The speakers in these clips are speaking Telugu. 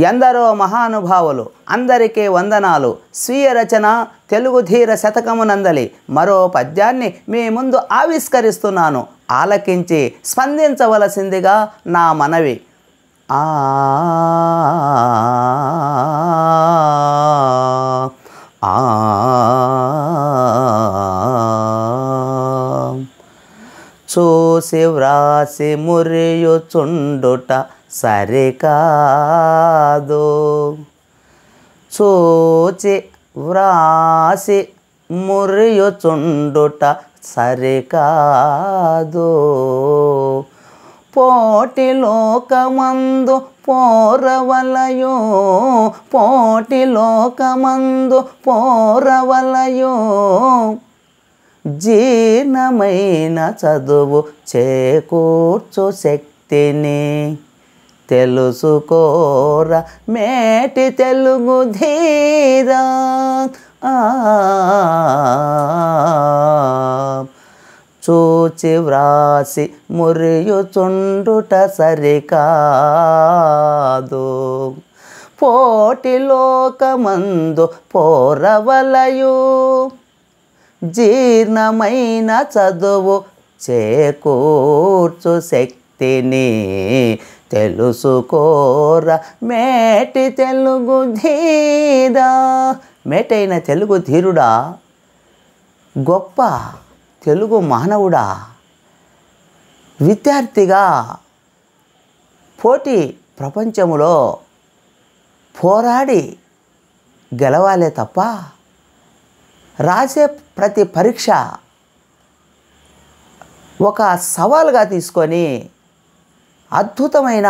ఎందరో మహానుభావులు అందరికీ వందనాలు. స్వీయ రచన తెలుగు ధీర శతకమునందలి మరో పద్యాన్ని మీ ముందు ఆవిష్కరిస్తున్నాను. ఆలకించి స్పందించవలసిందిగా నా మనవి. చూసి వ్రాసి మురియుచుండుట సరికాదు. చూచి వ్రాసి మురియుచుండుట సరికాదు. పోటి లోకమందు పోరవలయో, పోటి లోకమందు పోరవలయో, జీర్ణమైన చదువు చేకూర్చు శక్తిని తెలుసుకోర మేటి తెలుగు ధీరా. చూచి వ్రాసి మురియుచుండుట సరికాదు. పోటి లోకమందు పోరవలయు, జీర్ణమైన చదువు చేకూర్చు శక్తిని తెలుసుకోర మేటి తెలుగు ధీరా. మేటైన తెలుగు ధీరుడా, గొప్ప తెలుగు మానవుడా, విద్యార్థిగా పోటీ ప్రపంచములో పోరాడి గెలవాలే తప్ప రాసే ప్రతి పరీక్ష ఒక సవాలుగా తీసుకొని అద్భుతమైన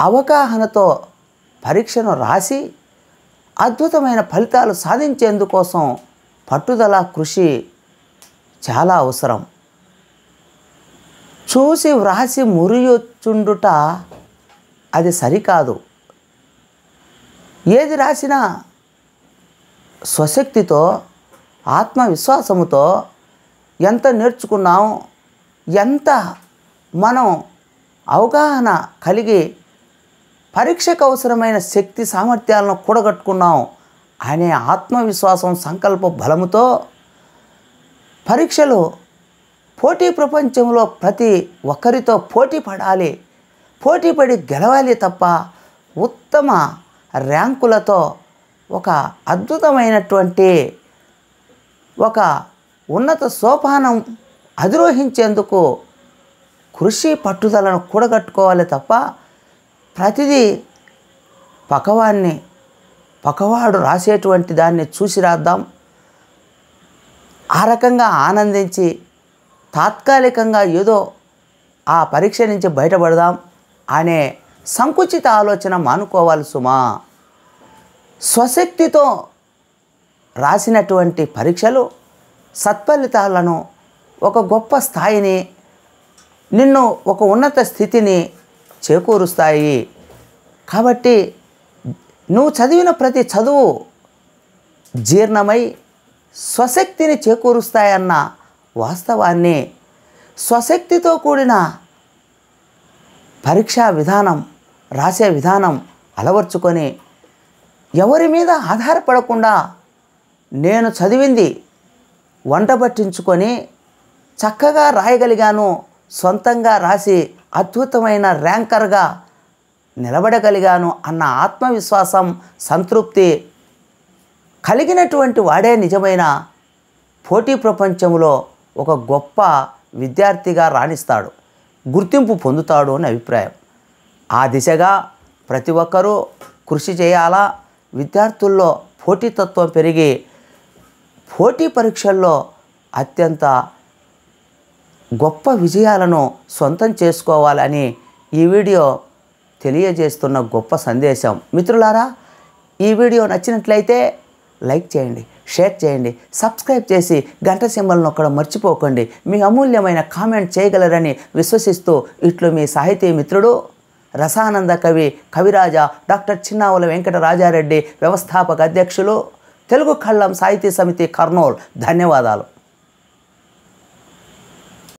అవగాహనతో పరీక్షను రాసి అద్భుతమైన ఫలితాలు సాధించేందుకోసం పట్టుదల కృషి చాలా అవసరం. చూసి వ్రాసి మురియుచుండుట అది సరికాదు. ఏది రాసినా స్వశక్తితో ఆత్మవిశ్వాసముతో ఎంత నేర్చుకున్నాం, ఎంత మనం అవగాహన కలిగి పరీక్షకు అవసరమైన శక్తి సామర్థ్యాలను కూడగట్టుకున్నాం అనే ఆత్మవిశ్వాసం సంకల్ప బలముతో పరీక్షలు పోటీ ప్రపంచంలో ప్రతి ఒక్కరితో పోటీ పడాలి, పోటీ పడి గెలవాలి తప్ప ఉత్తమ ర్యాంకులతో ఒక అద్భుతమైనటువంటి ఒక ఉన్నత సోపానం అధిరోహించేందుకు కృషి పట్టుదలను కూడగట్టుకోవాలి తప్ప ప్రతిదీ పక్కవాడు రాసేటువంటి దాన్ని చూసి రాద్దాం, ఆ రకంగా ఆనందించి తాత్కాలికంగా ఏదో ఆ పరీక్ష నుంచి బయటపడదాం అనే సంకుచిత ఆలోచన మానుకోవాలి సుమా. స్వశక్తితో రాసినటువంటి పరీక్షలు సత్ఫలితాలను, ఒక గొప్ప స్థాయిని, నిన్ను ఒక ఉన్నత స్థితిని చేకూరుస్తాయి. కాబట్టి నువ్వు చదివిన ప్రతి చదువు జీర్ణమై స్వశక్తిని చేకూరుస్తాయన్న వాస్తవాన్ని స్వశక్తితో కూడిన పరీక్షా విధానం, రాసే విధానం అలవర్చుకొని ఎవరి మీద ఆధారపడకుండా నేను చదివింది వంట పట్టించుకొని చక్కగా రాయగలిగాను, సొంతంగా రాసి అద్భుతమైన ర్యాంకర్గా నిలబడగలిగాను అన్న ఆత్మవిశ్వాసం, సంతృప్తి కలిగినటువంటి వాడే నిజమైన పోటీ ప్రపంచంలో ఒక గొప్ప విద్యార్థిగా రాణిస్తాడు, గుర్తింపు పొందుతాడు అని అభిప్రాయం. ఆ దిశగా ప్రతి ఒక్కరూ కృషి చేయాలా. విద్యార్థుల్లో పోటీతత్వం పెరిగి పోటీ పరీక్షల్లో అత్యంత గొప్ప విజయాలను సొంతం చేసుకోవాలని ఈ వీడియో తెలియజేస్తున్న గొప్ప సందేశం. మిత్రులారా, ఈ వీడియో నచ్చినట్లయితే లైక్ చేయండి, షేర్ చేయండి, సబ్స్క్రైబ్ చేసి గంట సింబల్ నొక్కడం మర్చిపోకండి. మీ అమూల్యమైన కామెంట్ చేయగలరని విశ్వసిస్తూ ఇట్లు మీ సాహితీ మిత్రుడు రసానంద కవి కవిరాజ డాక్టర్ చిన్నావుల వెంకట రాజారెడ్డి, వ్యవస్థాపక అధ్యక్షులు, తెలుగు కళ్ళం సాహితీ సమితి, కర్నూలు. ధన్యవాదాలు.